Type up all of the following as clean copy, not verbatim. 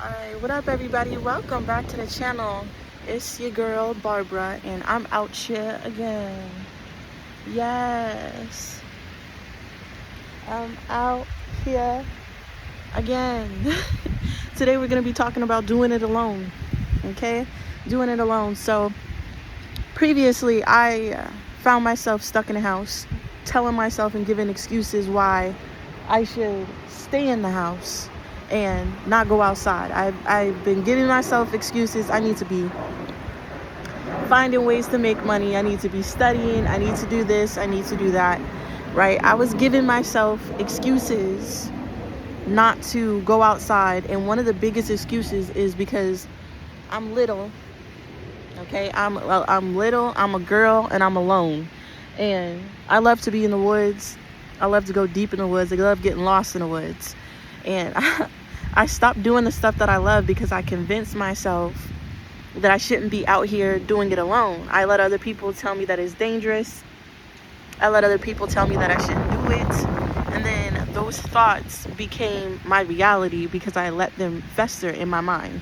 Alright, what up everybody? Welcome back to the channel. It's your girl Barbara and I'm out here again. Yes, I'm out here again. Today we're going to be talking about doing it alone. Okay? Doing it alone. So previously I found myself stuck in the house, telling myself and giving excuses why I should stay in the house and not go outside. I've been giving myself excuses. I need to be finding ways to make money. I need to be studying. I need to do this. I need to do that. Right? I was giving myself excuses not to go outside. And one of the biggest excuses is because I'm little. Okay? I'm little. I'm a girl and I'm alone. And I love to be in the woods. I love to go deep in the woods. I love getting lost in the woods. And I stopped doing the stuff that I love because I convinced myself that I shouldn't be out here doing it alone. I let other people tell me that it's dangerous. I let other people tell me that I shouldn't do it. And then those thoughts became my reality because I let them fester in my mind.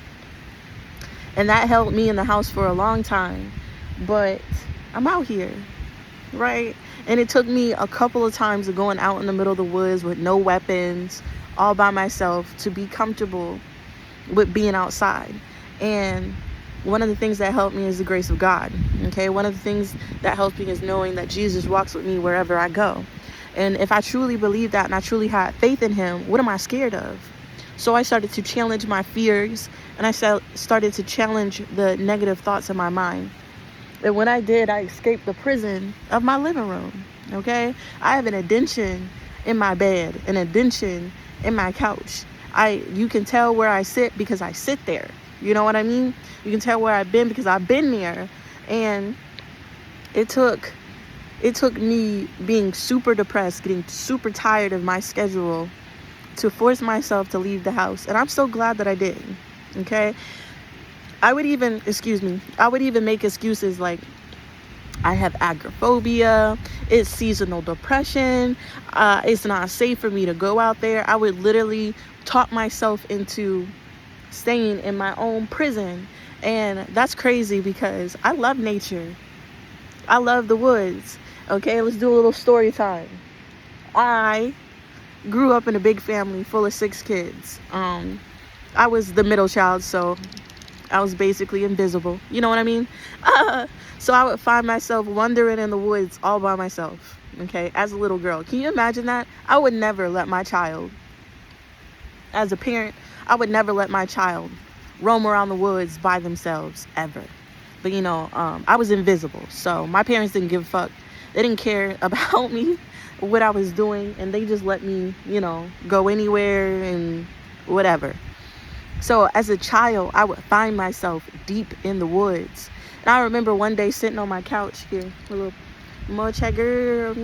And that held me in the house for a long time. But I'm out here, right? And it took me a couple of times of going out in the middle of the woods with no weapons, all by myself, to be comfortable with being outside. And one of the things that helped me is the grace of God. Okay, one of the things that helps me is knowing that Jesus walks with me wherever I go. And if I truly believe that and I truly had faith in him, what am I scared of? So I started to challenge my fears, and I started to challenge the negative thoughts in my mind. And when I did, I escaped the prison of my living room. Okay, I have an indention in my bed, an indention in my couch. You can tell where I sit because I sit there. You know what I mean? You can tell where I've been because I've been there. And it took me being super depressed, getting super tired of my schedule to force myself to leave the house. And I'm so glad that I did. Okay? I would even make excuses like I have agoraphobia, it's seasonal depression, it's not safe for me to go out there. I would literally talk myself into staying in my own prison. And that's crazy because I love nature. I love the woods. Okay, let's do a little story time. I grew up in a big family full of 6 kids. I was the middle child, so I was basically invisible. You know what I mean? So I would find myself wandering in the woods all by myself, okay, as a little girl. Can you imagine that? I would never let my child, as a parent, I would never let my child roam around the woods by themselves, ever. But, I was invisible, so my parents didn't give a fuck. They didn't care about me, what I was doing, and they just let me, go anywhere and whatever. So as a child, I would find myself deep in the woods. And I remember one day sitting on my couch here, a little mocha girl.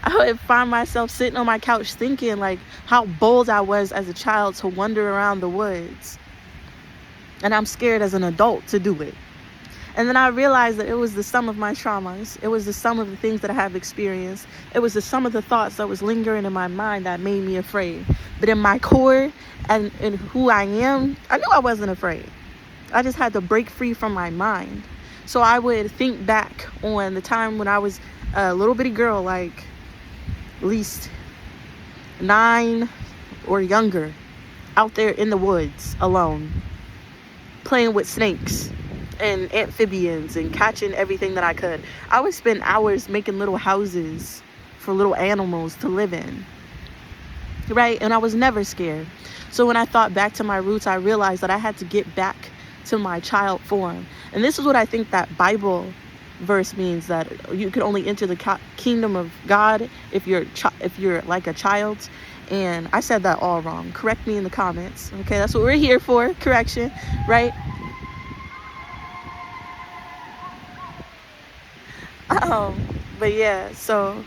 I would find myself sitting on my couch thinking like how bold I was as a child to wander around the woods. And I'm scared as an adult to do it. And then I realized that it was the sum of my traumas. It was the sum of the things that I have experienced. It was the sum of the thoughts that was lingering in my mind that made me afraid. But in my core and in who I am, I knew I wasn't afraid. I just had to break free from my mind. So I would think back on the time when I was a little bitty girl, like at least 9 or younger, out there in the woods alone, playing with snakes and amphibians and catching everything that I could. I would spend hours making little houses for little animals to live in, right? And I was never scared. So when I thought back to my roots, I realized that I had to get back to my child form. And this is what I think that Bible verse means, that you can only enter the kingdom of God if you're like a child. And I said that all wrong. Correct me in the comments. Okay, that's what we're here for, correction, right? But yeah, so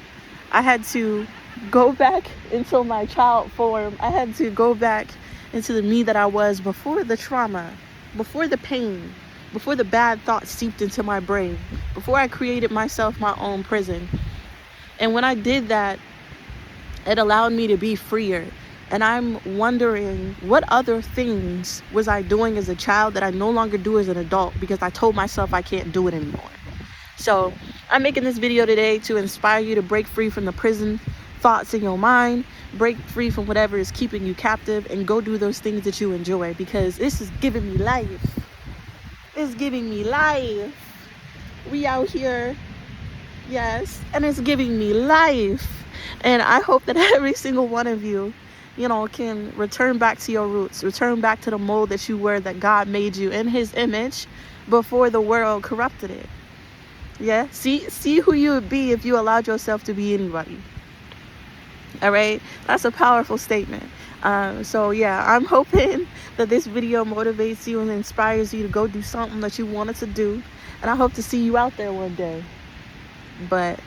I had to go back into my child form. I had to go back into the me that I was before the trauma, before the pain, before the bad thoughts seeped into my brain, before I created myself my own prison. And when I did that, it allowed me to be freer. And I'm wondering, what other things was I doing as a child that I no longer do as an adult because I told myself I can't do it anymore. So I'm making this video today to inspire you to break free from the prison thoughts in your mind, break free from whatever is keeping you captive, and go do those things that you enjoy, because this is giving me life. It's giving me life. We out here, yes, and it's giving me life. And I hope that every single one of you, can return back to your roots, return back to the mold that you were, that God made you in his image before the world corrupted it. Yeah, see who you would be if you allowed yourself to be anybody. All right, that's a powerful statement. So yeah, I'm hoping that this video motivates you and inspires you to go do something that you wanted to do, and I hope to see you out there one day. But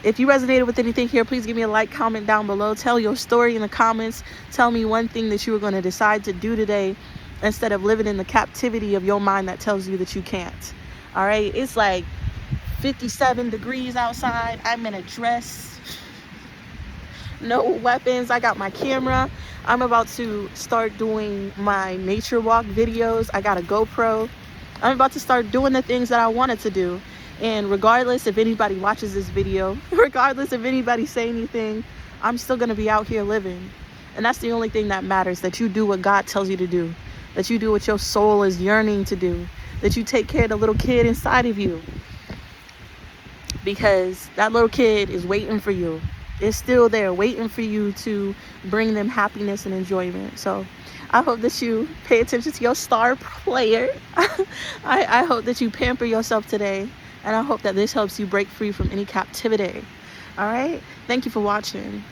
if you resonated with anything here, please give me a like, comment down below, tell your story in the comments, tell me one thing that you were going to decide to do today instead of living in the captivity of your mind that tells you that you can't. All right, it's like 57 degrees outside. I'm in a dress, no weapons. I got my camera. I'm about to start doing my nature walk videos. I got a GoPro. I'm about to start doing the things that I wanted to do. And regardless if anybody watches this video, regardless if anybody say anything, I'm still going to be out here living. And that's the only thing that matters, that you do what God tells you to do, that you do what your soul is yearning to do, that you take care of the little kid inside of you, because that little kid is waiting for you. It's still there waiting for you to bring them happiness and enjoyment. So I hope that you pay attention to your star player. I hope that you pamper yourself today, and I hope that this helps you break free from any captivity. All right, thank you for watching.